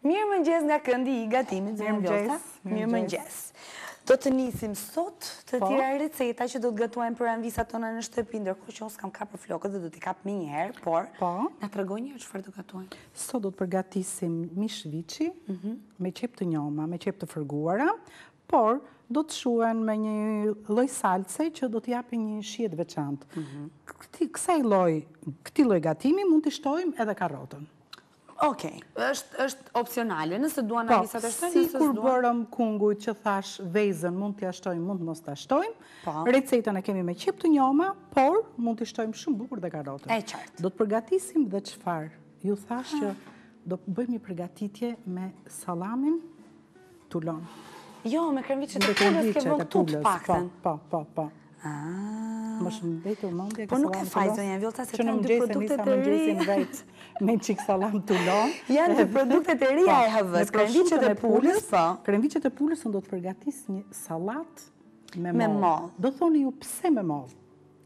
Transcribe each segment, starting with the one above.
Mirë mëngjes nga këndi I gatimit, Zonja Vjosa. Mirë mëngjes. Do të nisim sot të tjera receta që do të gatuajmë për anvisat tona në shtëpi, ndërkohë që unë s'kam kapur flokët dhe do t'i kap më njëherë, por na tregoj një herë çfarë do gatuajmë. Sot do të përgatisim mish viçi me qep të njoma, me qep të fërguara, por do të shuhen me një lloj salce që do të japë një shije të veçantë. Këtij lloj gatimi mund t'i shtojmë edhe karrotën. Okej, është opcionale, nëse duan anvisat e shtojmë, nëse sikur bërëm kungujt që thash vezën mund t'ja shtojmë, mund mos t'a shtojmë. Recetën e kemi me qep të njoma, por mund t'i shtojmë shumë bukur dhe karrotën. E qartë. Do të përgatisim dhe çfarë? Ju thash që do bëjmë një përgatitje me sallamin tulon. Jo, me kremviçe të pulës ke vënë tut paktën. Po. Më shëndetur mendja po nuk e faj Zonja Vjosa se kanë dy produktet e reja me çik sallam tulon. Janë dy produktet e reja e HV-s, kremviçet e pulës, po. Kremviçet e pulës do të përgatis një sallat me moll. Do thoni ju pse me moll?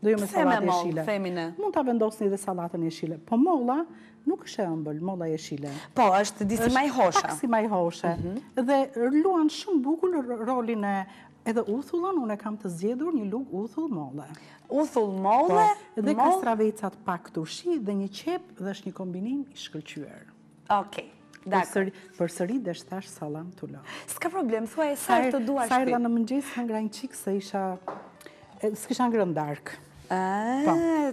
Do jo me sallatë jeshile. Femine. Mund ta vendosni edhe sallatën jeshile, po molla nuk është e ëmbël, molla jeshile. Po, është disi më e hoshe. Pak si më e hoshe. Dhe luan shumë bukur rolin e edhe uthullën, unë e kam të zgjedhur një lugë uthull molle. Uthull molle, dhe kastravecat pak turshi dhe një qep dhe është një kombinim I shkëlqyer. Okej, dakor. Përsëri dhe shtash sallam tulon. S'ka problem, thuaj sa të duash. Sa erdha në mëngjes hëngra një qik se s'kisha ngrënë darkë.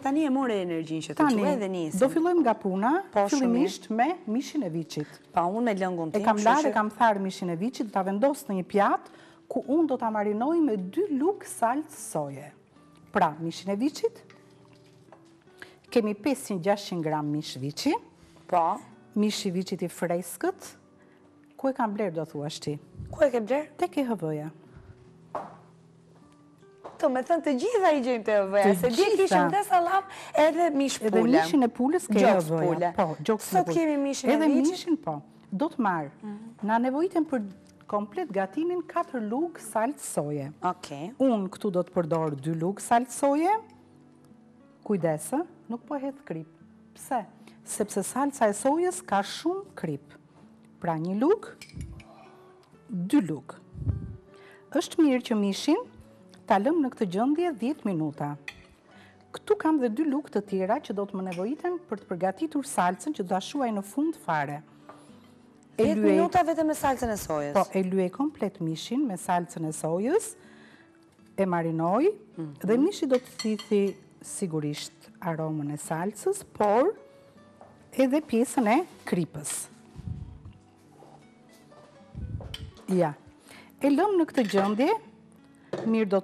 Tani e more energjinë që të quaj dhe nisim. Do fillojmë nga puna, fillimisht me mishin e viçit. Pa, unë me lëngun tim. E kam larë, kam tharë mishin e viçit, do ta vendos në një pjatë, ku unë do ta marinoj me 2 lugë salcë soje. Pra, mishin e viçit, kemi 500-600 gram mish viçi. Po. Mish I viçit I freskët. Ku e kam blerë, do thuash ti? Ku e ke blerë? Tek e HV-ja. To me thënë të gjitha I gjejmë të HV-ja, se dje kishim dhe sallam edhe mish pule. Edhe mishin e pulës ke HV-ja. Po, gjoks pule. Sot kemi mishin e viçit. Edhe mishin, po. Do të marë. Na nevojitëm për komplet gatimin 4 lugë salcë soje. Okej. Unë këtu do të përdor 2 lugë salcë soje. Kujdesë, nuk po hedh krip. Pse? Sepse salca e sojës ka shumë krip. Pra 1 lugë, 2 lugë. Është mirë që mishin ta lëm në këtë gjendje 10 minuta. Këtu kam dhe 2 lugë të tjera që do të më nevojiten për të përgatitur salcën që do ta shuaj në fund fare. 10 minuta vetëm me salcën e sojës? Po, e lyej komplet mishin me salcën e sojës, e marinoj, dhe mishi do të thithi sigurisht aromën e salcës, por edhe pjesën e kripës. Ja, e lëm në këtë gjendje, mirë do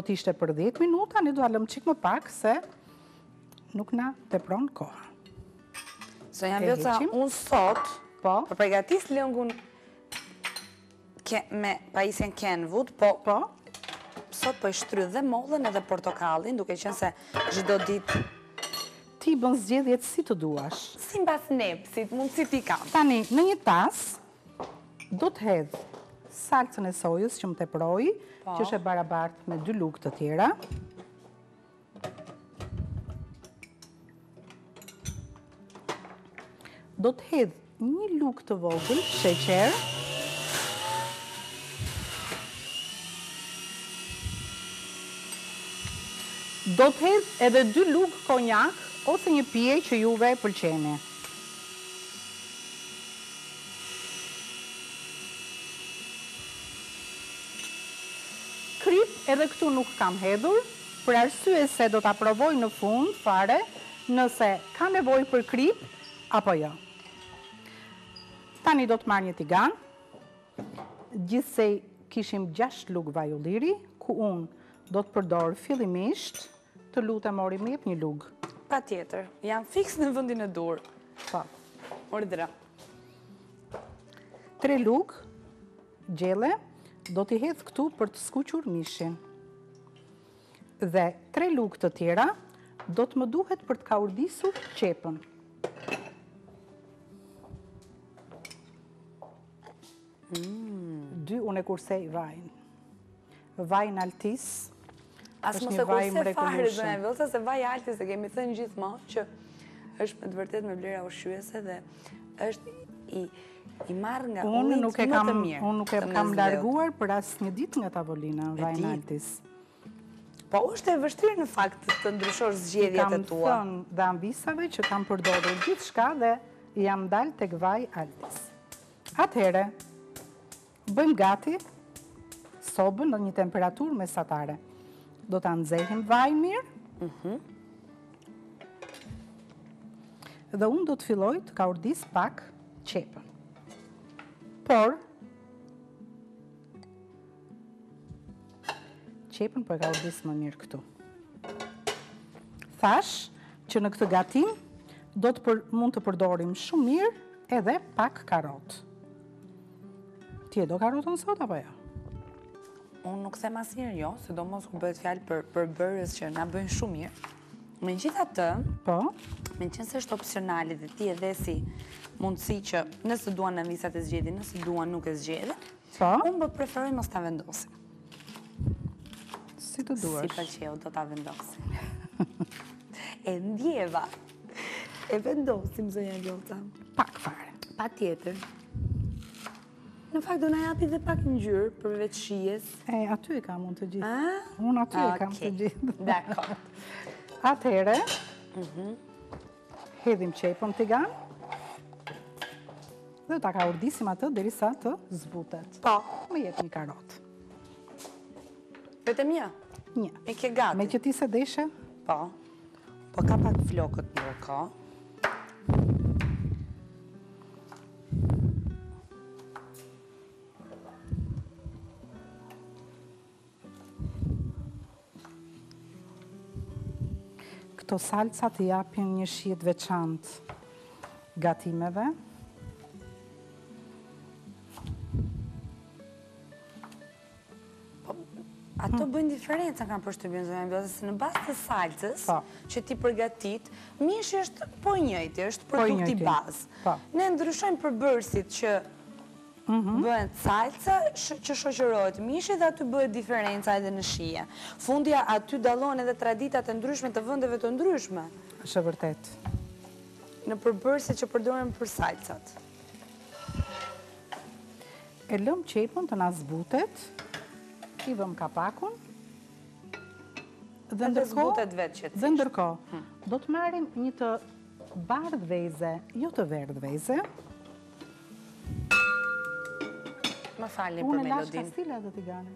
të ishte për 10 minuta, ne do a lëm qik më pak, se nuk na tepron koha. Zonja Vjosa, unë sot, për përgatis lëngun me pajisjen Kenwood, po sot po I shtrydh dhe mollën edhe portokallin, duke qenë se çdo ditë ti bën zgjedhjet si të duash. Si mbas nepsit, mundësi ti kam. Tani, në një tas, do të hedh salcën e sojës që më teproi, që është e barabartë me 2 lugë të tjera. Do të hedh 1 lugë të vogël sheqer. Do të hedh edhe 2 lugë konjak ose një pije që juve pëlqeni. Krip edhe këtu nuk kam hedhur, për arsye se do ta provoj në fund fare nëse ka nevojë për krip apo jo. Tani do të marrë një tigan, gjithsej kishim 6 lugë vaj ulliri, ku unë do të përdor fillimisht, të lutem ori më jep 1 lugë. Pa tjetër, jam fiks në vendin e dur. Po. Ordra. 3 lugë, gjelle, do t'i hedh këtu për të skuqur mishin. Dhe 3 lugë të tjera, do të më duhet për të kaurdisur qepën. Dy unë e kursej vajnë. Vajnë altis. As mos e kursej fare, Zonja Vjosa, se vaj altis e kemi thënë gjithmonë që është me të vërtet me vlera ushqyese dhe është I marrë nga ullinjt më të mirë. Unë nuk e kam larguar për asë një ditë nga tavolina, vajnë altis. Po, është e vështirë në fakt të ndryshosh zgjedhjet e tua. Kam thënë dhe anvisave që kam përdorur gjithë shka dhe jam dalë tek vaj altis. Atëhere, bëjmë gati sobën në një temperaturë mesatare. Do të nxehim vaj mirë. Dhe unë do të filloj të kaurdis pak qepën. Por, qepën po e kaurdis më mirë këtu. Thash që në këtë gatim mund të përdorim shumë mirë edhe pak karot. Ti e do karotën sot apo jo? Unë nuk them asnjëherë jo, sidomos kur bëhet fjalë për bërës që na bëjnë shumë mirë. Megjithatë, meqense është opsionale dhe ti e dhe si mundësi që nëse duan në anvisat e zgjedhin, nëse duan nuk e zgjedhin, unë do preferoj mos ta vendosim. Si të duash? Si pëlqeu, do ta vendosim. E ndjeva. E vendosim, zonja Vjolca. Pak fare. Pa tjetër. Në fakt, do na japi dhe pak ngjyrë përveç shijes. Aty e kam unë të gjithë. Unë aty e kam të gjithë. Dakor. Atëhere, hedhim qepën tigan dhe ta kaurdisim atë derisa të zbutet. Po. Me jep një karot. Vetëm një? Një. E ke gati? Me që ti se deshe? Po. Po ka pak flokët në rëka. Këto salca të japin një shijet veçantë gatimeve. Ato bëjnë diferencë kanë përshtypjen zonja Vjolca, se në bazë të salcës që ti përgatit, mishi është po njëjti, është produkti bazë. Ne ndryshojmë përbërësit që bëhen salca që shoqërohet mishi dhe aty bëhet diferenca edhe në shije. Fundja aty dallon edhe traditat e ndryshme të vendeve të ndryshme. Është vërtet. Në përbërësit që përdoren për salcat. E lëm qepën të na zbutet. I vëm kapakun dhe ndërkohë do të marrim një të bardhë veze, jo të verdhë veze. Më falni për melodin. Unë e lash kastile dhe tigane,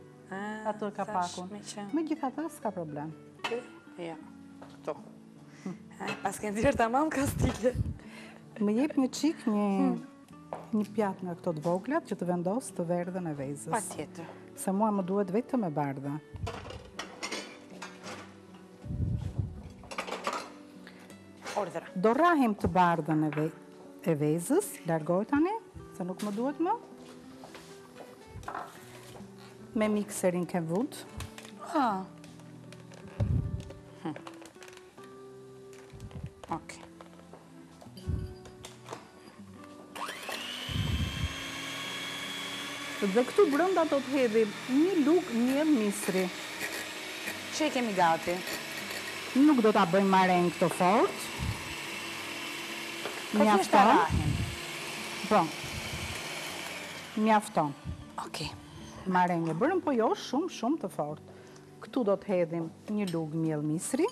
atë kapakun. Megjithatë s'ka problem. Ja, këto. Pas kënë dhirë të mamë kastile. Më jep një qik, një pjatë nga këto të voglat që të vendos të verdhën e vezës. Pa tjetër. Se mua më duhet vetëm e bardha. Ordra. Do rrahim të bardhën e vezës, largoj tani, se nuk më duhet më. Me mikserin ke vud. Ok. Dhe këtu brënda do të hedhim një lugë miell misri. Që i kemi gati? Nuk do t'a bëjmë marengë të fort. Mjafton. Po. Mjafton. Ok. Marengë bërëm, po jo shumë të fort. Këtu do të hedhim një lugë miell misri.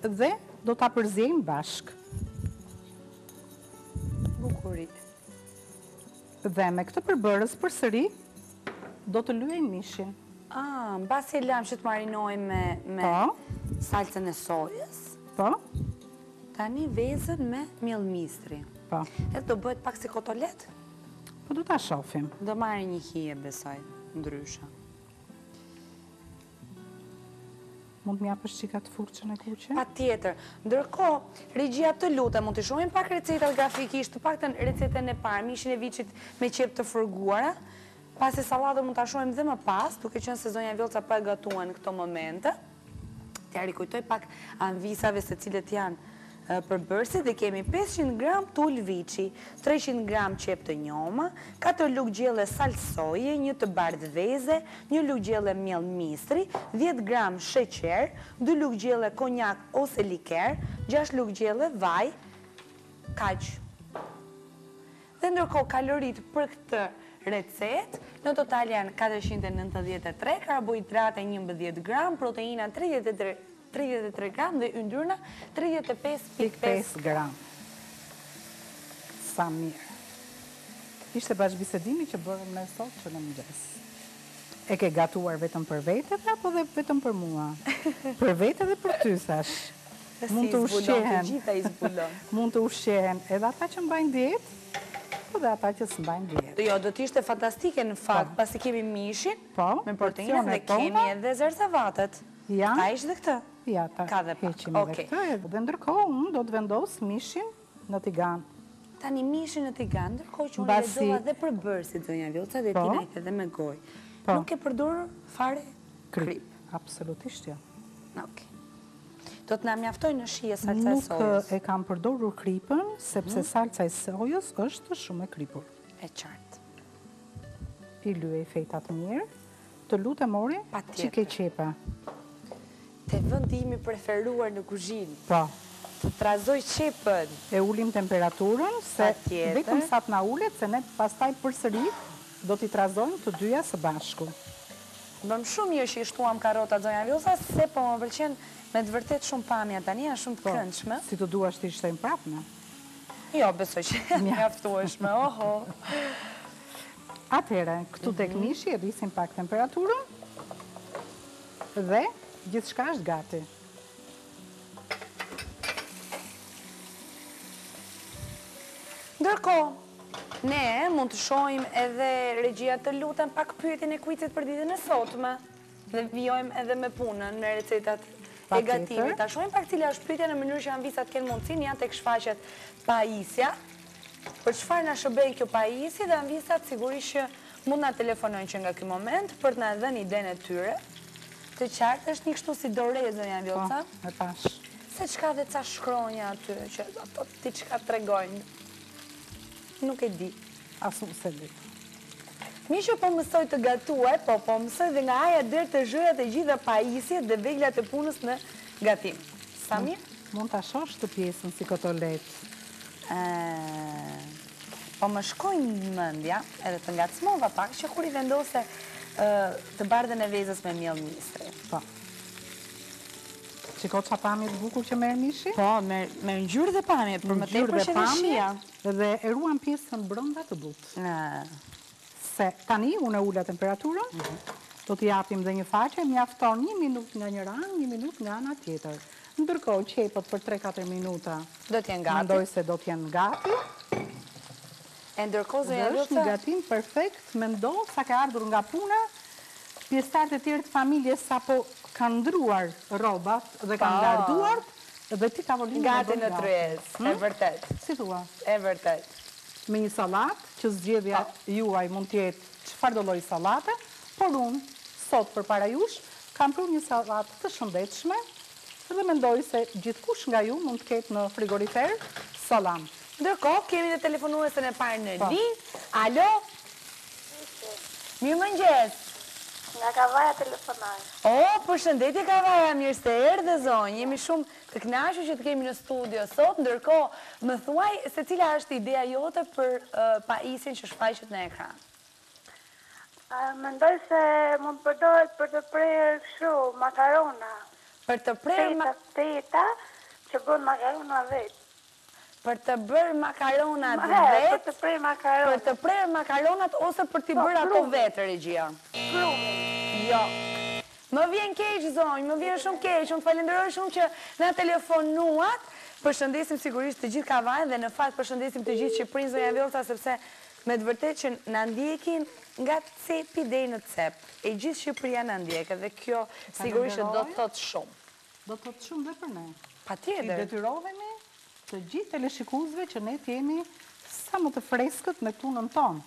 Dhe do t'a përzejmë bashk. Bukurit. Dhe me këtë përbërës përsëri, do të lyejmë mishin. Mbasi e lam që të marinojmë me salcën e sojës. Po. Tani vezën me miell misri. Po. Edhe do bëhet pak si kotolet? Po do t'a shofim. Do marri një hije, besoj, ndryshe. Mund m'ja për shqika të furqën e kuqe? Pa tjetër. Ndërko, regjia të luta, mund të shohim pak recetat grafikisht, të pak të recetën e parë, mishin e viçit me qep të fërguara, pasi sallatën mund të shohim dhe më pas, duke qenë se zonja Vjolca pa e gatuan në këto momente. T'ja rikujtoj pak anvisave se cilët janë përbërësit dhe kemi 500 gram tull vici, 300 gram qep të njoma, 4 lugë gjelle sal soje, 1 të bardhë veze, 1 lugë gjelle miell mistri, 10 gram sheqer, 2 lugë gjelle konjak ose liker, 6 lugë gjelle vaj, kaq. Dhe ndërkohë kalorit për këtë recet, në total janë 493, karbohidrate 11 gram, proteina 33 gram dhe yndyrna 35,5 gram. Sa mirë. Ishte bashkëbisedimi që bërëm në sot që në mëngjes. E ke gatuar vetëm për vete apo dhe vetëm për mua? Për vete dhe për ty, thash. Mund të ushqehen. Mund të ushqehen edhe ata që mbajnë dietë, po dhe ata që s'mbajnë dietë. Jo, do t'ishte fantastike në fakt, pasi kemi mishin me proteina dhe kemi edhe zerzevatet. Ja. A ishte dhe këtë? Ja, ta heqim edhe këtë. Dhe ndërkohë, unë do të vendos mishin në tigan. Tani mishin në tigan, ndërkohë që unë ledova dhe për bërësit, zonja Vjoca, dhe ti najtë edhe me goj. Nuk e përdorë fare krip. Absolutisht jo. Ok. Do të na mjaftoj në shije salca e sojës. Nuk e kam përdorur kripën, sepse salca e sojës është shumë e kripur. E qartë. I lyej fejtat mirë, të lutem ori, që ke qepa. Te vëndi imi preferuar në kuzhinë. Po. Të trazoj qepën. E ulim temperaturën, se vetëm sa të na ulet, se ne pastaj përsërit do t'i trazojmë të dyja së bashku. Bëm shumë mirë që i shtuam karotat, zonja Vjosa, se po më pëlqen me të vërtet shumë pamja tani, janë shumë të këndshme. Si të duash t'i shtojmë prapë, Jo, besoj që mjaftueshme, oho. Atëhere, këtu tek mishi, e rrisim pak temperaturën, dhe gjithçka është gati. Ndërkohë, ne mund të shohim edhe regjia të lutem pak pyetjen e kuicit për ditën e sotme dhe vijojmë edhe me punën në recetat e gatimit. Ta shohim pak cila është pyetja në mënyrë që anvisat kenë mundësinë, janë tek shfaqet pajisja. Për çfarë na shërben kjo pajisje dhe anvisat sigurisht që mund na telefonojnë që nga ky moment për të na dhënë idenë e tyre. Të qartë është një kështu si dorezë, zonja Vjoca. Po, e pash. Se çka dhe ca shkronja aty, që ato ti çka tregojnë. Nuk e di. As nuk se di. Mi që po mësoj të gatuaj, po mësoj dhe nga aja dherë të zhërat e gjitha pajisjet dhe veglat e punës në gatim. Sa mirë? Mund të ashosh të pjesën si kotolet. Po më shkojnë në mëndja, edhe të ngacmova pak, që kur i vendose të bardhën e vezës me miell mistri. Po. Qiko qa pamje të bukur që merë mishi? Po, me ngjyrë dhe pamje, për më tepër që dhe shija. Dhe e ruan pjesën brenda të butë. Se tani, unë e ulla temperaturën, do t'i japim dhe një faqe, mjafton 1 minutë nga një ranë, 1 minutë nga ana tjetër. Ndërkohë, qepët për 3-4 minuta do t'jen gati. Mendoj se do t'jen gati. E ndërkohë, zonja Vjoca, është një gatim perfekt, mendo sa ka ardhur nga puna, pjesëtarët e tjerë të familjes sapo kanë ndruar rrobat dhe kanë garduar, dhe ti tavolinë gati në tryez, e vërtet. Si thua? E vërtet. Me një sallatë, që zgjedhja juaj mund t'jetë çfarëdo lloj sallate, por unë sot përpara jush kam prur një sallatë të shëndetshme dhe mendoj se gjithkush nga ju mund të ketë në frigorifer salam. Ndërkohë, kemi dhe telefonuesën e parë në linjë. Alo? Mirëmëngjes. Nga Kavaja telefonoj. Përshëndetje Kavaja, mirë se erdhe zonjë. Jemi shumë të kënaqur që të kemi në studio sot. Ndërkohë, më thuaj se cila është ideja jote për pajisjen që shfaqet në ekran. Mendoj se mund përdoret për të prerë kështu makarona. Për të prerë teta që bën makarona vetë. Për të bërë makaronat vetë? Për të prerë makaronat. Për të prerë makaronat ose për t'i bërë ato vetë, regjia? Plumin. Jo. Më vjen keq, zonjë, më vjen shumë keq. Unë falenderoj shumë që na telefonuat. Përshëndesim sigurisht të gjithë Kavajën dhe në fakt përshëndesim të gjithë Shqipërinë, zonja Vjoca, sepse me të vërtetë që na ndjekin nga cepi deri në cep. E gjithë Shqipëria na ndjek dhe kjo sigurisht do të thotë shumë. Do të thotë shumë dhe për ne. Patjetër. I detyrohemi të gjithë teleshikuesve që ne t'jemi sa më të freskët me tunën tonë.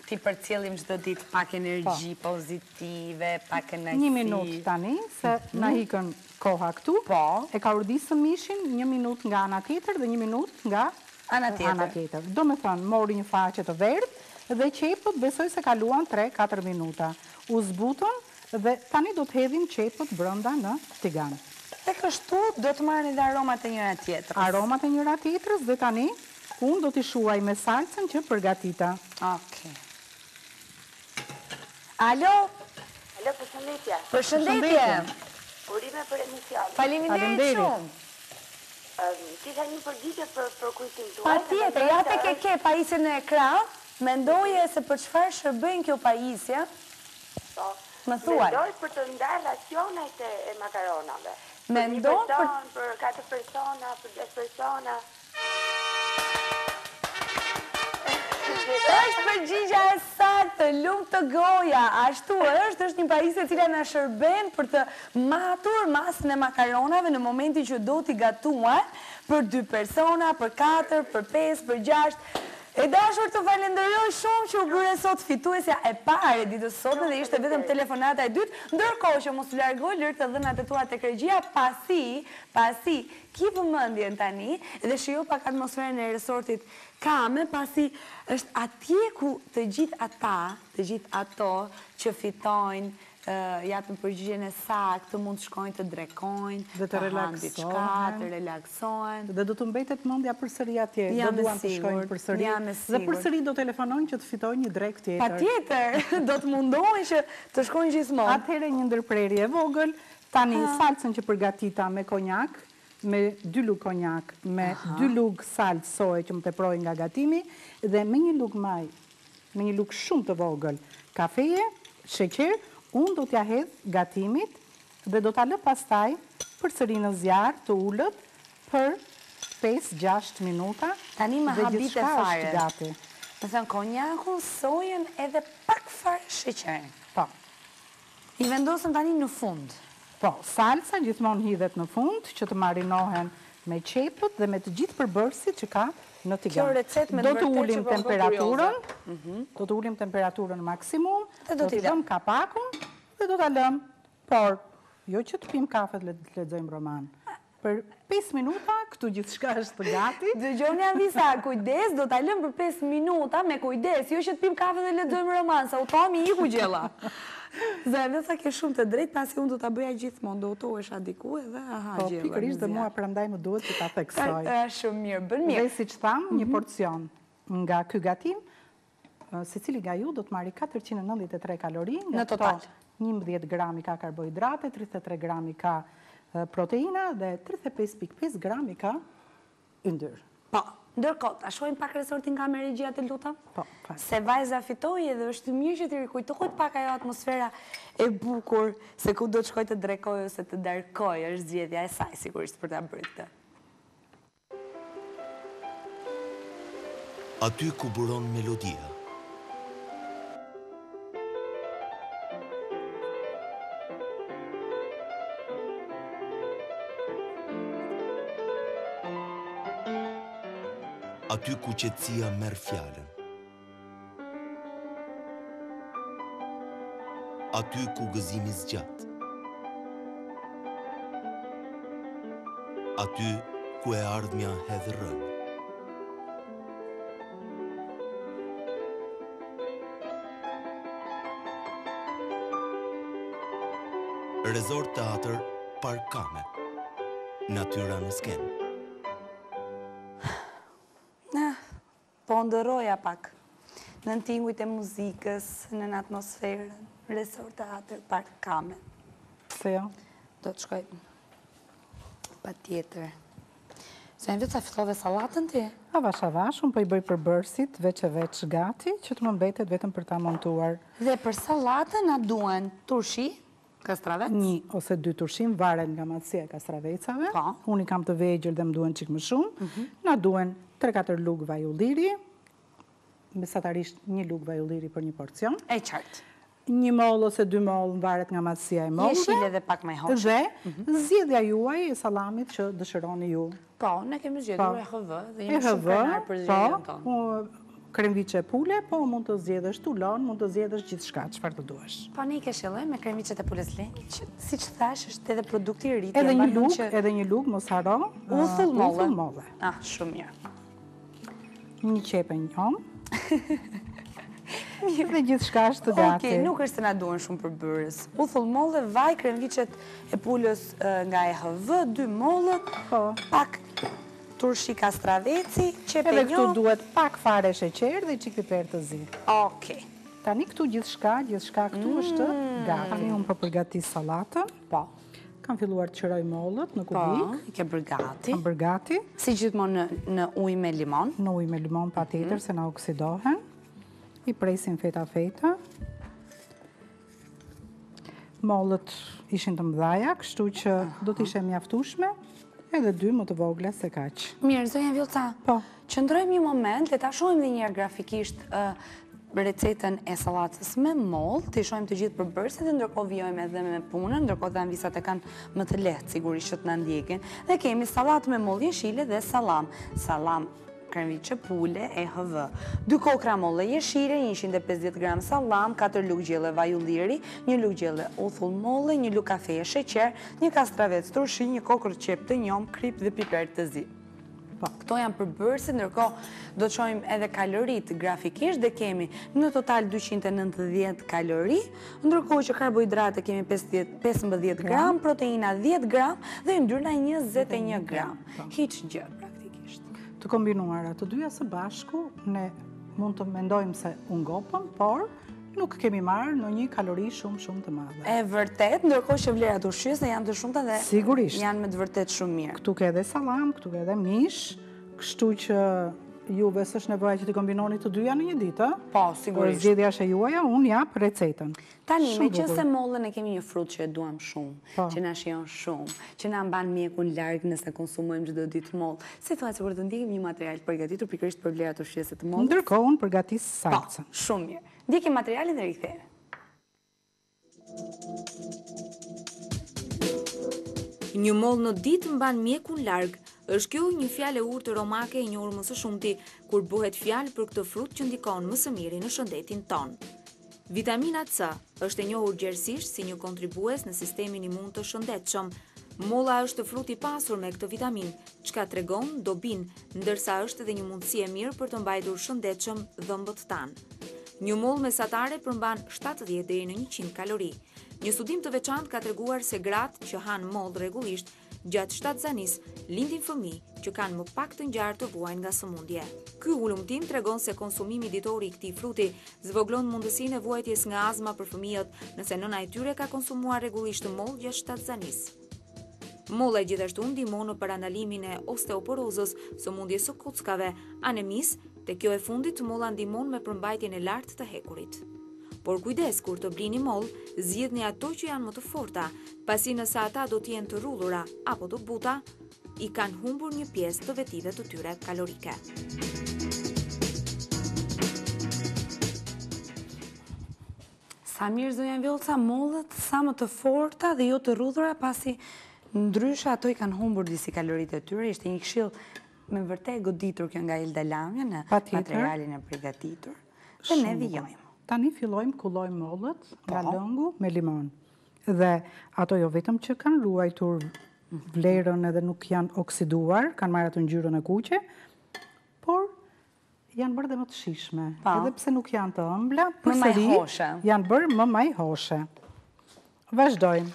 Ti përcjellim çdo ditë pak energji pozitive, pak kënaqësi. 1 minutë tani, se na hikën koha këtu. Po. E ka urdhësën mishin 1 minutë nga ana tjetër dhe 1 minutë nga ana tjetër. Do me thënë, mori një faqe të verdhë dhe qepët besoj se kaluan 3-4 minuta. U zbutën dhe tani do të hedhim qepët brenda në tigan. E kështu do të marrni dhe aromat e njëra tjetrës. Aromat e njëra tjetrës dhe tani unë do t'i shuaj me salcën që përgatita. Okej. Alo? Alo, përshëndetje. Përshëndetje. Urime për emision. Faleminderit shumë. Kisha një përgjigje për kujtim tuaj. Patjetër, ja tek e ke pajisjen në ekran, mendoje se për çfarë shërben kjo pajisje? Po. Më thuaj. Mendoj për të ndarë racionet e makaronave. Mendoj për 4 persona, për 10 persona. Është përgjigja e saktë, lumt të goja. Ashtu është një pajisje e cila na shërben për të matur masën e makaronave në momentin që do t'i gatuan për 2 persona, për 4, për 5, për 6. E dashur të falenderoj shumë që u bëre sot fituesja e parë e ditës sotme dhe ishte vetëm telefonata e dytë, ndërkohë që mos u largoj lërë të dhënat e tua tek regjia, pasi ki vëmendjen tani dhe shijo pak atmosferën e resortit Kame, pasi është atje ku të gjithë ato që fitojnë, japën përgjigjen e saktë, të mund të shkojnë të drekojnë, dhe të relaksohen. Dhe do të mbetet mendja përsëri atje, do duan të shkojnë përsëri. Dhe përsëri do telefonojnë që të fitojnë një drek tjetër. Patjetër, do të mundohen që të shkojnë gjithmonë. Atëherë një ndërprerje e vogël, tani salcën që përgatita me konjak, me 2 lugë konjak, me 2 lugë salcë soje që më teproj nga gatimi, dhe me një lugë maj, me një lugë shumë të vogël, kafeje, sheqer, unë do t'ja hedh gatimit dhe do t'a lë pastaj përsëri në zjarr të ulët për 5-6 minuta. Tani më habite fare. Gati. Më thënë konjakun, sojen edhe pak fare sheqerin. Po. I vendosëm tani në fund. Po, salca gjithmonë hidhet në fund që të marinohen me qepët dhe me të gjithë përbërësit që ka në tigan. Kjo recet me do të ulim temperaturën, do të ulim temperaturën maksimum, do të lëm kapakun dhe do të lëm, por jo që të pim kafe dhe të lexojmë roman. Për 5 minuta, këtu gjithë shka është të gati. Dëgjoni Anvisa, kujdes, do t'a lëm për 5 minuta me kujdes, jo që të pim kafe dhe lexojmë roman, sa u tomi i ku gjella. Zëve, sa ke shumë të drejt, pasi unë do t'a bëja gjithmonë, do të esha diku edhe aha gjella. Po, pikërisht dhe mua prandaj më duhet që t'a theksoj. Shumë mirë, bën mirë. Dhe si që thamë, një porcion nga ky gatim, se cili nga ju do të marri 493 kalori, në total. 11 grami ka karbohidrate, 33 grami ka proteina dhe 35.5 grami ka yndyrë. Po, ndërkohë, a shojmë pak resortin nga me regjia të luta? Po, fakt. Se vajza fitoi edhe është mirë që të rikujtohet pak ajo atmosfera e bukur, se ku do të shkoj të drekoj ose të darkoj, është zgjedhja e saj sigurisht për ta bërë këtë. Aty ku buron melodia. Aty ku qetësia merr fjalën. Aty ku gëzimi zgjat. Aty ku e ardhmja hedh rënë. Resort Teatr Park Kame. Natyra në skenë. Po ndëroja pak në tingujt e muzikës, në atmosferën, Resort Teatr Park Kame. Se jo? Do të shkoj pa tjetër. Se në vetë sa fillove salatën ti? Avash, unë po i bëj përbërësit veç e veç gati, që të më mbetet vetëm për ta montuar. Dhe për salatën na duen turshi, kastravec? 1 ose 2 turshim, varen nga matësia e kastravecave. Unë i kam të vegjël dhe më duen qik më shumë. Na duen 3-4 lugë vaj ulliri, mesatarisht 1 lugë vaj ulliri për 1 porcion. E qartë. 1 moll ose 2 moll varet nga matësia e mollëve. Jeshile dhe pak me hoshë. Dhe zgjedhja juaj e salamit që dëshironi ju. Po, ne kemi zgjedhur e HV dhe jemi shumë krenar për zgjedhjen tonë. kremviçe pule, po mund të zgjedhësh tulon, mund të zgjedhësh gjithçka, çfarë të duash. Po ne ke shëlloj me kremviçet e pulës lenj, siç thash, është edhe produkti i ri. Edhe një lug, mos haro. Uthull molle. Ah, shumë mirë. Një qepë njom. Dhe gjithçka është gati. Okej, nuk është se na duhen shumë përbërës. Uthull molle, vaj, kremviçet e pulës nga EHV, 2 mollët, pak turshi kastraveci, qepë njom. Edhe këtu duhet pak fare sheqer dhe çik piper të zi. Okej. Tani këtu gjithçka këtu është gati. Unë po përgatis sallatën. Po. Kam filluar të qëroj mollët në kubik. Po, i ke bërë gati. Kam bërë gati. Si gjithmonë në ujë me limon. Në ujë me limon patjetër se na oksidohen. I presim feta. Mollët ishin të mëdhaja, kështu që do të ishe mjaftueshme, edhe 2 më të vogla se kaq. Mirë, zonja Vjollca. Po. Qëndrojmë një moment, le ta shohim edhe një herë grafikisht recetën e sallatës me mollë, të shohim të gjithë përbërësit dhe ndërkohë vijojmë edhe me punën, ndërkohë dhe anvisat e kanë më të lehtë sigurisht që të na ndjekin. Dhe kemi sallatë me mollë jeshile dhe salam. Salam kremviçe pule EHV. 2 kokra mollë jeshile, 150 gram salam, 4 lugë gjelle vaj ulliri, 1 lugë gjelle uthull mollë, 1 lugë kafe e sheqer, 1 kastravec turshi, 1 kokër qep të njom, krip dhe piper të zi. Këto janë përbërësit, ndërkohë do të shohim edhe kalorit grafikisht dhe kemi në total 290 kalori, ndërkohë që karbohidrate kemi 15 gram, proteina 10 gram dhe yndyrna 21 gram. Hiç gjë praktikisht. Të kombinuara të dyja së bashku, ne mund të mendojmë se u ngopëm, por nuk kemi marrë në një kalori shumë të madhe. E vërtet, ndërkohë që vlerat ushqyese janë të shumta dhe janë me të vërtet shumë mirë. Këtu ke edhe salam, këtu ke edhe mish, kështu që juve s'është nevoja që të kombinoni të dyja në një ditë. Po, sigurisht. Zgjedhja është e juaja, unë jap recetën. Tani, meqense mollën e kemi një frut që e duam shumë, që na shijon shumë, që na mban mjekun larg nëse konsumojmë çdo ditë mollë. Si thuhet se për të ndjekim një material të përgatitur pikërisht për vlerat ushqyese të mollës? Ndërkohë unë përgatis salcën. Po, shumë mirë. Ndjekim materialin dhe rikthehemi. Një mollë në ditë mban mjekun larg. Është kjo një fjalë e urtë romake e njohur më së shumti kur bëhet fjalë për këtë frut që ndikon më së miri në shëndetin ton. Vitamina C është e njohur gjerësisht si një kontribues në sistemin imun të shëndetshëm. Molla është frut i pasur me këtë vitamin, çka tregon dobin, ndërsa është edhe një mundësi e mirë për të mbajtur shëndetshëm dhëmbët tanë. Një mollë mesatare përmban 70 deri në 100 kalori. Një studim të veçantë ka treguar se gratë që hanë mollë rregullisht gjatë shtatzanis lindin fëmijë që kanë më pak të ngjarë të vuajnë nga sëmundje. Ky ulëmtim tregon se konsumimi ditor i këtij fruti zvoglon mundësinë e vuajtjes nga azma për fëmijët nëse nëna e tyre ka konsumuar rregullisht mollë gjatë shtatzanis. Molla gjithashtu ndihmon në parandalimin e osteoporozës, sëmundjes së kuckave, anemisë, te kjo e fundit molla ndihmon me përmbajtjen e lartë të hekurit. Por kujdes kur të blini mollë, zgjidhni ato që janë më të forta, pasi nëse ata do të jenë të rrullura apo të buta, i kanë humbur një pjesë të vetive të tyre kalorike. Sa mirë zonja Vjollca, mollët sa më të forta dhe jo të rrullura, pasi ndryshe ato i kanë humbur disi kaloritë e tyre. Ishte një këshill me vërtet goditur kjo nga Ilda Lamja në materialin e përgatitur. Dhe ne vijojmë. Tani fillojmë kullojmë mollët nga lëngu me limon. Dhe ato jo vetëm që kanë ruajtur vlerën edhe nuk janë oksiduar, kanë marrë atë ngjyrën e kuqe, por janë bërë dhe më të shishme. Edhe pse nuk janë të ëmbla, përsëri janë bërë më majhoshe. Vazhdojmë.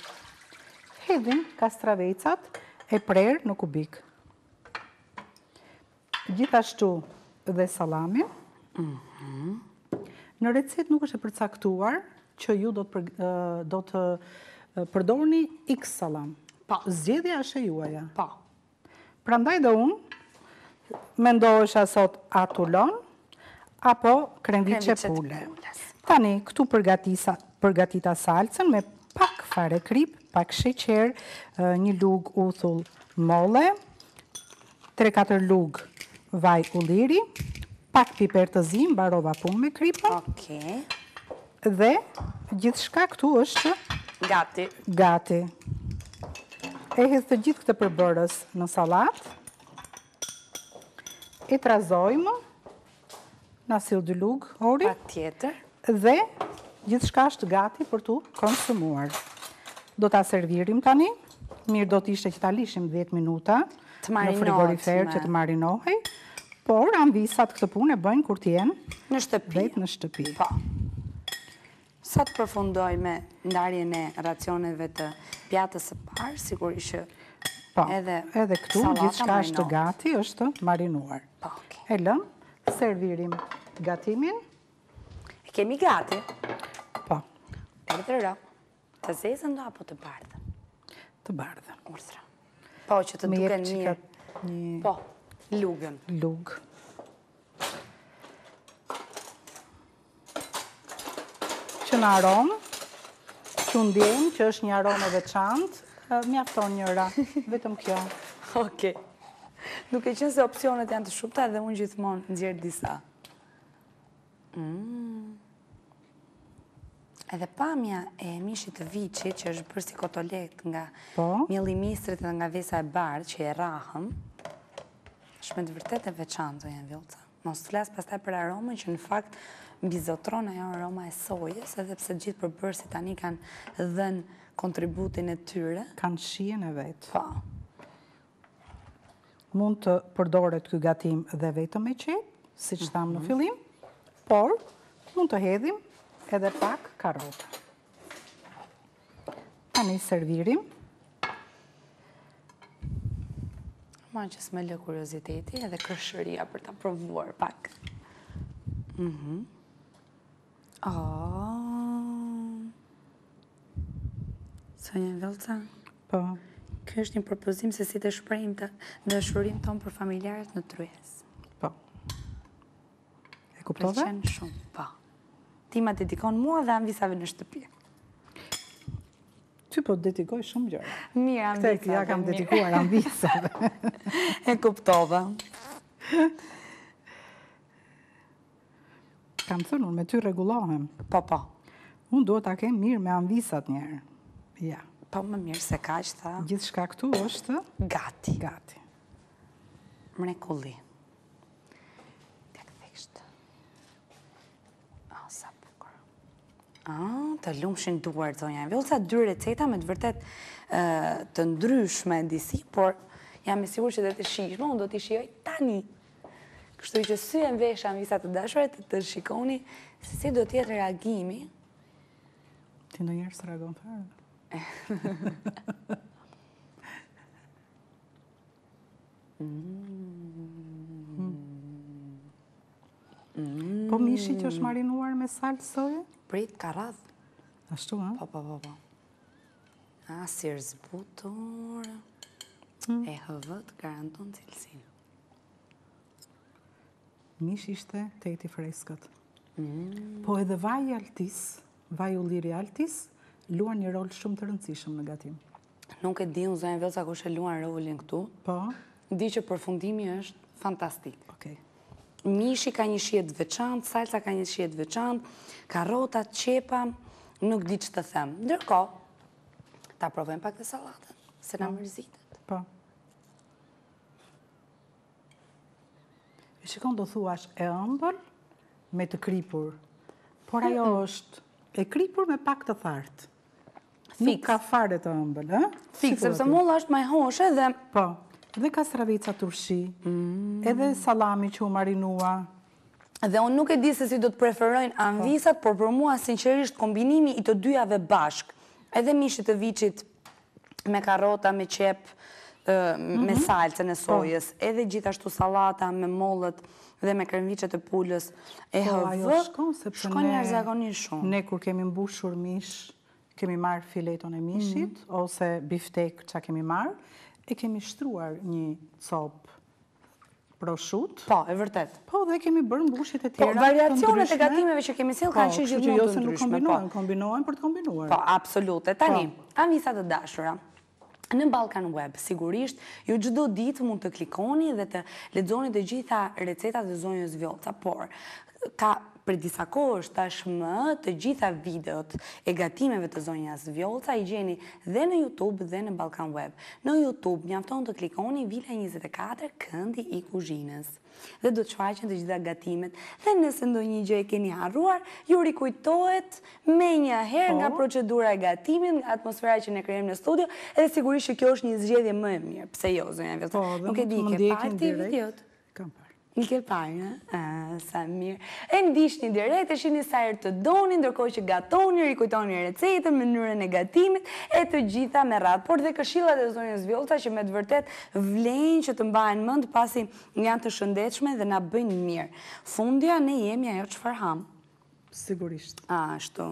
Hedhim kastravecat e prerë në kubik. Gjithashtu dhe salamin. Në recet nuk është e përcaktuar që ju do të përdorni X salam. Zgjedhja është e juaja. Prandaj dhe unë mendohesha sot a tulon apo kremviçe pule. Tani këtu përgatita salcën me pak fare krip, pak sheqer, një lugë uthull molle, 3-4 lugë vaj ulliri, pak piper të zi, mbarova punë me kripën. Dhe gjithçka këtu është gati. E hedh të gjithë këtë përbërës në sallatë. E trazojmë na sill dy lugë, Ori. Patjetër. Dhe gjithçka është gati për tu konsumuar. Do ta servirim tani. Mirë do t'ishte që ta lishim 10 minuta në frigorifer që të marinohej, por anvisat këtë punë e bëjnë kur t'jenë në shtëpi. Vetë në shtëpi. Po. Sa të përfundoj me ndarjen e racioneve të pjatës së parë, sigurisht që edhe këtu gjithçka është gati, është marinuar. Po. E lëm, servirim gatimin. E kemi gati? Po. Erdhëra. Të zezën do apo të bardhën? Të bardhën. Urdhra. Po, që të duken mirë. Po, lugën. Lugë. Që në aromë, që ndjejmë që është një aromë e veçantë, mjafton njëra, vetëm kjo. Oke. Duke qenë se opcionet janë të shumta dhe unë gjithmonë nxjerr disa. Edhe pamja e mishit të viçit, që është bërë si kotolek nga mielli i mistrit dhe nga vesa e bardhë, që e rahëm, është me të vërtet e veçantë, janë Vilca. Mos flas pastaj për aromën që në fakt mbizotron ajo aroma e sojës, edhe pse gjithë përbërësit tani kanë dhënë kontributin e tyre. Kanë shijen e vetë. Po. Mund të përdoret ky gatim dhe vetëm me qepë, siç thamë në fillim, por mund të hedhim edhe pak karrota. Tani servirim. Ma që s'me lë kurioziteti edhe kërshëria për ta provuar pak. Sonja Vilca? Po. Kjo është një propozim se si të shprehim të dashurin ton për familjarët në Tryez. Po. E kuptove? Pëlqen shumë, po. Ti ma dedikon mua dhe anvisave në shtëpi. Ty po dedikoj shumë gjëra. Mirë, anvisave. Këtë ja kam dedikuar anvisave. E kuptova. Kam thënë, unë me ty rregullohem. Po. Unë duhet ta kem mirë me anvisat njerë. Ja. Po më mirë se kaq tha. Gjithçka këtu është gati. Gati. Mrekulli. Tek thjesht. Sa bukur. Të lumshin duart zonja Vilca, 2 receta me të vërtet të ndryshme disi, por jam e sigurt që do të shijshme, unë do t'i shijoj tani. Kështu që syen vesh anvisat të dashura të shikoni se si do të jetë reagimi. Ti ndonjëherë s'reagon fare. Po mishi që është marinuar me salë soje? Prit, ka radh. Ashtu, ha? Po. Asir zbutur. E hëvët garanton cilësinë. Mishi ishte teti freskët. Po edhe vaji altis, vaji ulliri altis, luan një rol shumë të rëndësishëm në gatim. Nuk e di unë zonja Vilca kush e luan rolin këtu. Po. Di që përfundimi është fantastik. Okej. Mishi ka një shije të veçantë, salsa ka një shije të veçantë, karrotat, qepa, nuk di që të them. Ndërkohë, ta provojmë pak të sallatën, se na mërzitet. Po. E shikon do thuash e ëmbël me të kripur, por ajo është e kripur me pak të thartë. Nuk ka fare të ëmbël, ë? Fikë, sepse molla është më e hoshe dhe... Po, dhe kastravica turshi, edhe salami që u marinua. Dhe unë nuk e di se si do të preferojnë anvisat, por për mua, sinqerisht, kombinimi i të dyjave bashk, edhe mishit të viçit me karrota, me qep, me salcën e sojës, edhe gjithashtu salata me mollët dhe me kremviçet e pulës, e hëvë, shkon jashtëzakonisht shumë. Ne kur kemi mbushur mish, kemi marrë fileton e mishit, ose biftek që kemi marrë, e kemi shtruar një copë proshut. Po, e vërtet. Po, dhe kemi bërë mbushit e tjera. Po, variacionet e gatimeve që kemi sjellë kanë qenë gjithmonë të ndryshme. Kombinohen për të kombinuar. Po, absolute. Tani, anvisat të dashura. Në Balkan Web, sigurisht, ju çdo ditë mund të klikoni dhe të lexoni të gjitha recetat e zonjës Vilca, por ka për disa kohësh tashmë të gjitha videot e gatimeve të zonjas Vjolca i gjeni dhe në YouTube dhe në Balkan Web. Në YouTube mjafton të klikoni Vila 24 këndi i kuzhinës dhe do të shfaqen të gjitha gatimet dhe nëse ndonjë gjë e keni harruar, ju rikujtohet me një herë nga procedura e gatimit, nga atmosfera që ne krijojmë në studio, edhe sigurisht që kjo është një zgjedhje më e mirë. Pse jo, zonja Vjolca? Nuk e di, ke parë ti videot? Kam parë. Një ke parë, sa mirë. E ndishni direkt, e shihni sa herë të doni, ndërkohë që gatoni, rikujtoni recetën, mënyrën e gatimit, e të gjitha me radhë. Por dhe këshillat e zonjës Vjolca që me të vërtet vlen që të mbahen mend pasi janë të shëndetshme dhe na bëjnë mirë. Fundja ne jemi ajo çfarë ham. Sigurisht. Ashtu.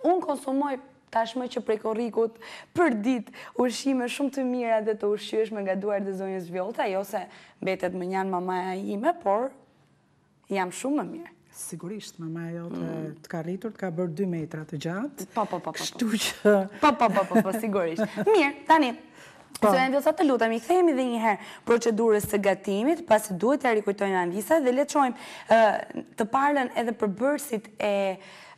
Unë konsumoj tashmë që prej korrikut për ditë ushqime shumë të mira dhe të ushqyeshme nga duart e zonjës Vjolca, jo se mbetet më njanë mamaja ime, por jam shumë më mirë. Sigurisht, mamaja jote të ka rritur, të ka bërë 2 metra të gjatë. Kështu që... Po, sigurisht. Mirë, tani, zonja Vjolca, të lutemi, kthehemi dhe një herë procedurës së gatimit, pasi duhet të rikujtojmë Anvisa dhe le të shohim të parën edhe përbërësit e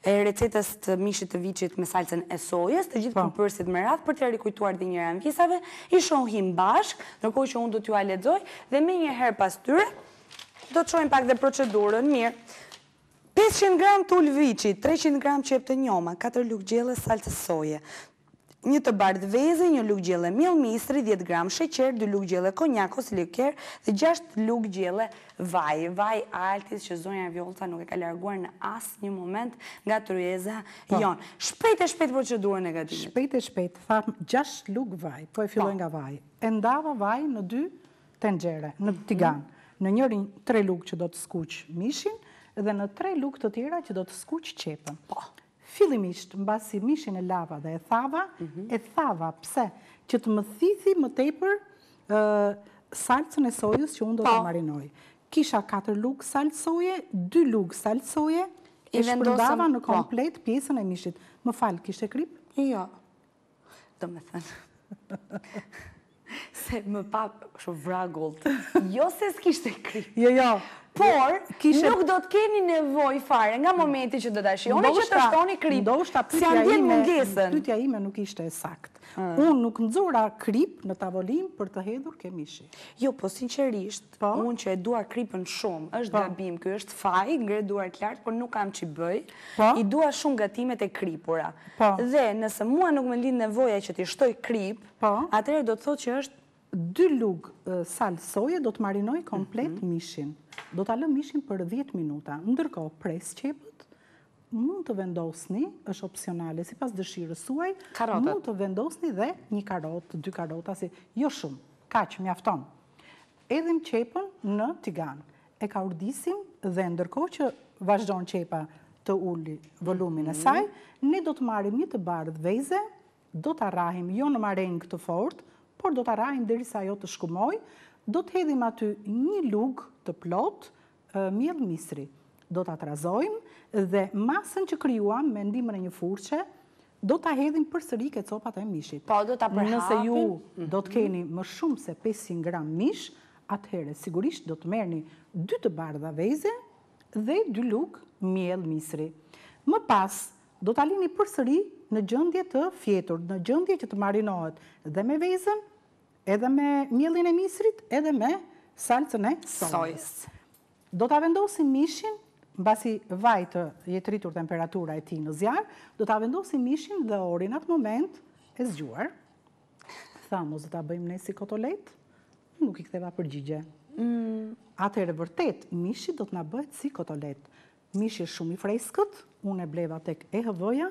recetës të mishit të viçit me salcën e sojës, të gjithë përbërësit me radhë për të rikujtuar dhe njëra Anvisave, i shohim bashk, ndërkohë që unë do t'ju a lexoj dhe me një herë pas tyre do të shohim pak dhe procedurën. Mirë. 500 gram tull viçi, 300 gram qep të njoma, 4 lugë gjelle salcës soje, 1 të bardhë veze, 1 lugë gjelle miell mistri, 10 gram sheqer, 2 lugë gjelle konjak ose liker dhe 6 lugë gjelle vaj. Vaj altis që zonja Vjolca nuk e ka larguar në asnjë moment nga tryeza jonë. Shpejt e shpejt procedurën e gatimit. Shpejt e shpejt, tham 6 lugë vaj, po e filloj nga vaj. E ndava vaj në 2 tenxhere, në tigan. Në njërin 3 lugë që do të skuq mishin dhe në 3 lugë të tjera që do të skuq qepën. Fillimisht, mbasi mishin e lava dhe e thava, pse? Që të më thithi më tepër salcën e sojës që unë do të marinoj. Kisha 4 lugë salcë soje, 2 lugë salcë soje, e shpërndava në komplet pjesën e mishit. Më falë, kishte krip? Jo. Do me thënë. Se më pa shumë vragullt. Jo se s'kishte krip. Jo. Por, nuk do të keni nevoj fare nga momenti që do të shioni që të shtoni krip. Si janë djenë mungesën. Pyetja ime nuk ishte sakt. Unë nuk nëzura krip në tavolin për të hedhur ke mishi. Jo, po sinqerisht, unë që e dua kripën shumë, është gabim, kjo është faj, ngre duart lartë, por nuk kam që bëj, i dua shumë gatimet e kripura. Dhe nëse mua nuk më lind nevoja që t'i shtoj krip, atëherë do të thotë që është 2 lugë salcë soje do të marinoj komplet mishin. Do të lëm mishin për 10 minuta. Ndërkohë, pres qepët, mund të vendosni, është opsionale, si pas dëshirës suaj, mund të vendosni dhe 1 karotë, 2 karota, jo shumë, kaq, mjafton. Edhim qepën në tigan. E ka urdisim dhe ndërkohë që vazhdon qepa të ulli volumin e saj, ne do të marim 1 të bardhë veze, do të arrahim jo në marengë të fort, por do të arrahim derisa ajo të shkumoj, do të hedhim aty 1 lugë të plot miell misri. Do të atrazojmë dhe masën që krijuam me ndihmën e një furçe, do të hedhim përsëri ke copat e mishit. Po, do të përhapim. Nëse ju do të keni më shumë se 500 gram mish, atëherë sigurisht do të merrni 2 të bardha veze dhe 2 lugë miell misri. Më pas, do të alini përsëri në gjendje të fjetur, në gjendje që të marinohet dhe me vezën, edhe me miellin e misrit, edhe me salcën e sojës. Do të vendosim mishin, mbasi vaj të jetë rritur temperatura e tij në zjarr, do të vendosim mishin dhe orin atë moment e zgjuar. Thamë, do ta bëjmë ne si kotolet? Nuk i ktheva përgjigje. Atëherë vërtet, mishi do të na bëhet si kotolet. Mishi është shumë i freskët, unë e bleva tek EHV-ja,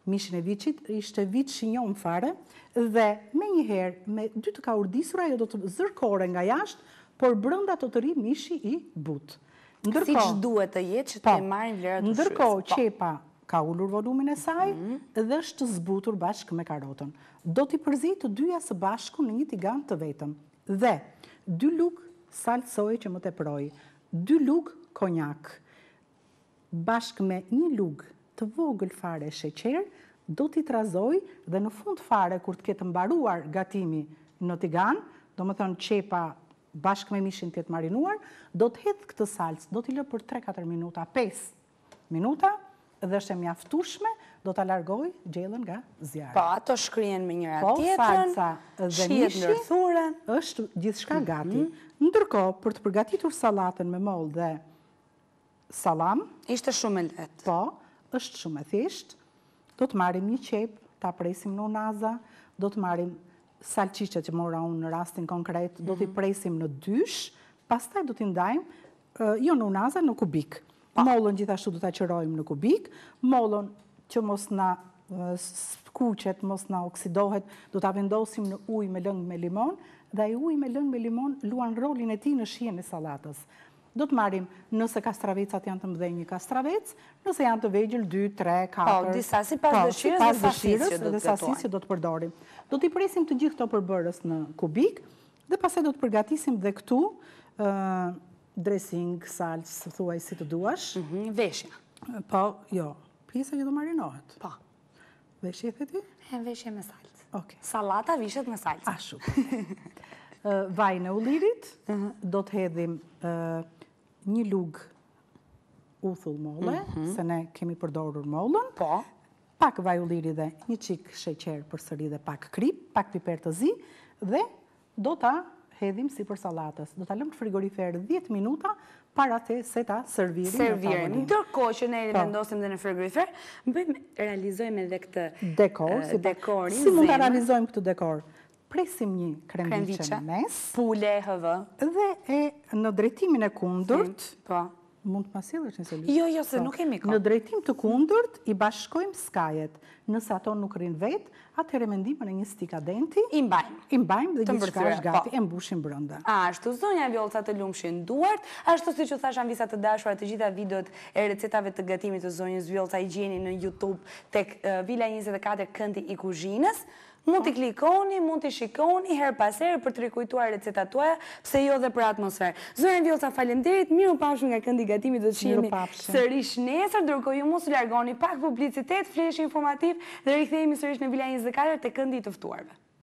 mishin e viçit, ishte viç i njohur fare, dhe me njëherë, me 2 të kaurdisura, ajo do të zërkore nga jashtë, por brenda do të rri mishi i butë. Si që duhet të jetë që të marrin vlerat të shryes. Ndërkohë, qepa ka ullur volumin e saj dhe është zbutur bashkë me karotën. Do t'i përzij të dyja së bashku në një tigan të vetëm. Dhe 2 lugë salcë soje që më teproj, 2 lugë konjak, bashkë me 1 lugë të vogël fare sheqer, do t'i trazoj dhe në fund fare, kur të ketë mbaruar gatimi në tigan, do më thënë qepa bashkë me mishin të jetë marinuar, do të hedhë këtë salcë, do t'i lë për 3-4 minuta, 5, minuta dhe është e mjaftueshme, do ta largoj gjellën nga zjarri. Po, ato shkrien me njëra Po, tjetrën, salca dhe shihet mishi ndërthuren. është gjithçka gati. Ndërkohë, për të përgatitur sallatën me mollë dhe salam, Ishte shumë e lehtë. po, është shumë e thjeshtë. Do të marrim një qep, ta presim në unaza, do të marrim salçiçet që mora unë në rastin konkret, do t'i presim në dysh, pastaj do t'i ndajmë jo në unaza, në kubik. Mollën gjithashtu do ta qërojmë në kubik, mollën që mos na skuqet, mos na oksidohet, do ta vendosim në ujë me lëng me limon, dhe ai ujë me lëng me limon luan rolin e tij në shijen e sallatës. Do të marrim, nëse kastravecat janë të mëdhenj, një kastravec, nëse janë të vegjël 2, 3, 4. Po, disa sipas dëshirës dhe sasisë që do të sasisë që do të përdorim. Do t'i presim të gjithë këto përbërës në kubik dhe pastaj do të përgatisim dhe këtu dressing, salcë, thuaj si të duash. Veshja. Po, jo, pjesa që do marinohet. Po. Veshje e ti? Veshje me salcë. Okej. Sallata vishet me salcë. Ashtu. Vaj në ullirit, do të hedhim një lugë uthull molle, se ne kemi përdorur mollën. Po. Pak vaj ulliri dhe një qik sheqer përsëri dhe pak krip, pak piper të zi, dhe do ta hedhim si për sallatës. Do ta lëmë në frigorifer 10 minuta para se ta servirim. Ndërkohë që ne vendosim dhe në frigorifer, realizojmë edhe këtë dekorin. Si mund ta realizojmë këtë dekor? Presim një krembiçe në mes, pule, hëvë, dhe në drejtimin e kundërt, po. Mund të ma sjellësh nëse lë. Jo, se nuk kemi kohë. Në drejtim të kundërt i bashkojmë skajet. Nëse ato nuk rrin vet, atëherë me ndihmën e një stikadenti I mbajmë dhe gjithçka është gati, e mbushim brenda. Ashtu, zonja Vjollca, të lumshin duart, ashtu siç u thash anvisa të dashura, të gjitha videot e recetave të gatimit të zonjës Vjollca i gjeni në YouTube tek Vila 24 Këndi i Kuzhinës. Mund t'i klikoni, mund t'i shikoni her pas here për të rikujtuar recetat tuaja, pse jo dhe për atmosferë. Zonja Vjollca, faleminderit, miru pafshim nga Këndi i Gatimit, do të shihemi sërish nesër, ndërkohë ju mos u largoni, pak publicitet, flesh informativ dhe rikthehemi sërish në Vila 24 te Këndi i të ftuarve.